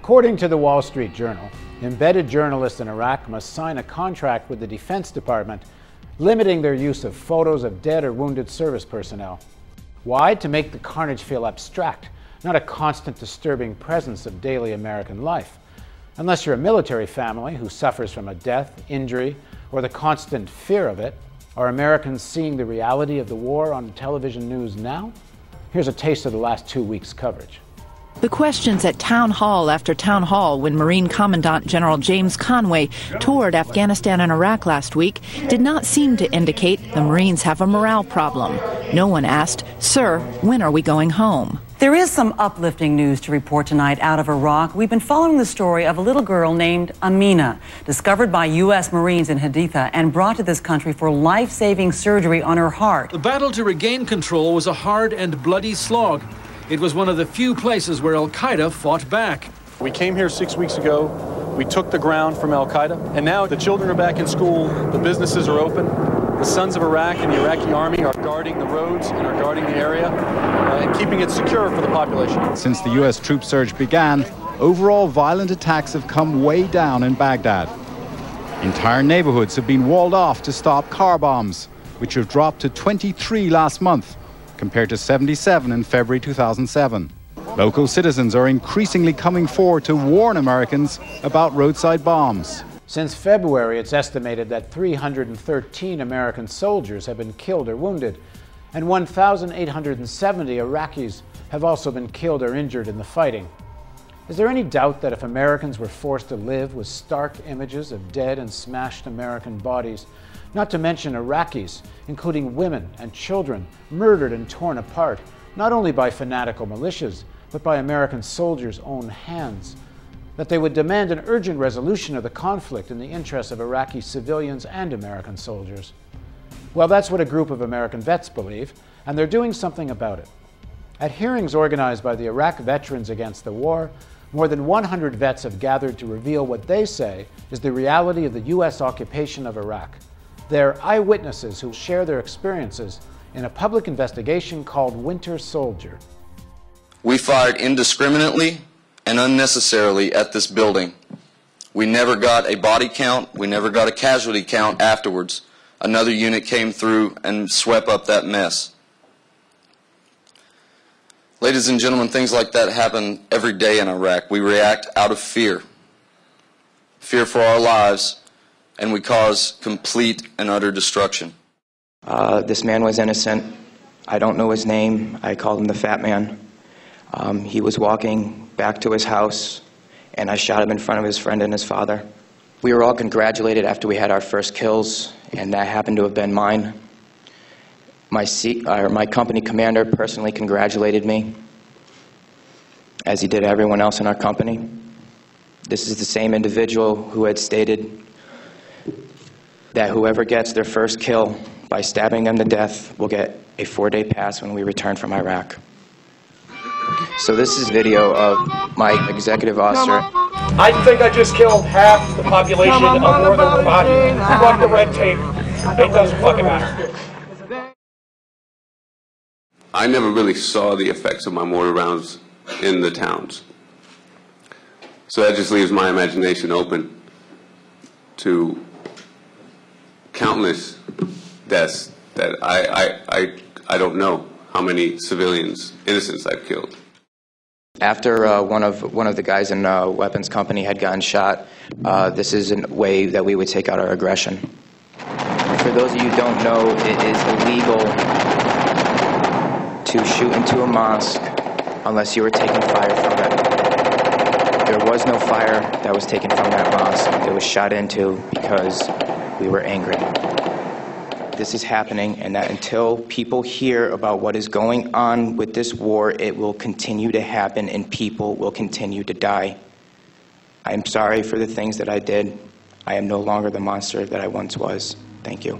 According to the Wall Street Journal, embedded journalists in Iraq must sign a contract with the Defense Department limiting their use of photos of dead or wounded service personnel. Why? To make the carnage feel abstract, not a constant disturbing presence of daily American life. Unless you're a military family who suffers from a death, injury, or the constant fear of it, are Americans seeing the reality of the war on television news now? Here's a taste of the last 2 weeks' coverage. The questions at town hall after town hall when Marine Commandant General James Conway toured Afghanistan and Iraq last week did not seem to indicate the Marines have a morale problem. No one asked, "Sir, when are we going home?" There is some uplifting news to report tonight out of Iraq. We've been following the story of a little girl named Amina, discovered by U.S. Marines in Haditha and brought to this country for life-saving surgery on her heart. The battle to regain control was a hard and bloody slog. It was one of the few places where al-Qaeda fought back. We came here 6 weeks ago. We took the ground from al-Qaeda, and now the children are back in school, the businesses are open. The sons of Iraq and the Iraqi army are guarding the roads and are guarding the area and keeping it secure for the population. Since the U.S. troop surge began, overall violent attacks have come way down in Baghdad. Entire neighborhoods have been walled off to stop car bombs, which have dropped to 23 last month, compared to 77 in February 2007. Local citizens are increasingly coming forward to warn Americans about roadside bombs. Since February, it's estimated that 313 American soldiers have been killed or wounded, and 1,870 Iraqis have also been killed or injured in the fighting. Is there any doubt that if Americans were forced to live with stark images of dead and smashed American bodies, not to mention Iraqis, including women and children, murdered and torn apart, not only by fanatical militias, but by American soldiers' own hands, that they would demand an urgent resolution of the conflict in the interests of Iraqi civilians and American soldiers? Well, that's what a group of American vets believe, and they're doing something about it. At hearings organized by the Iraq Veterans Against the War, more than 100 vets have gathered to reveal what they say is the reality of the U.S. occupation of Iraq. They're eyewitnesses who share their experiences in a public investigation called Winter Soldier. We fired indiscriminately and unnecessarily at this building. We never got a body count, we never got a casualty count afterwards. Another unit came through and swept up that mess. Ladies and gentlemen, things like that happen every day in Iraq. We react out of fear. Fear for our lives, and we cause complete and utter destruction. This man was innocent. I don't know his name. I called him the Fat Man. He was walking back to his house, and I shot him in front of his friend and his father. We were all congratulated after we had our first kills, and that happened to have been mine. My company commander personally congratulated me, as he did everyone else in our company. This is the same individual who had stated that whoever gets their first kill by stabbing them to death will get a 4-day pass when we return from Iraq. So this is video of my executive officer. I think I just killed half the population of northern Vermont. Fuck the red tape. It doesn't fucking matter. I never really saw the effects of my mortar rounds in the towns. So that just leaves my imagination open to countless deaths that I don't know how many civilians, innocents I've killed. After one of the guys in weapons company had gotten shot, this is a way that we would take out our aggression. For those of you who don't know, it is illegal to shoot into a mosque unless you were taking fire from it. There was no fire that was taken from that mosque. It was shot into because we were angry. This is happening, and that until people hear about what is going on with this war, it will continue to happen and people will continue to die. I am sorry for the things that I did. I am no longer the monster that I once was. Thank you.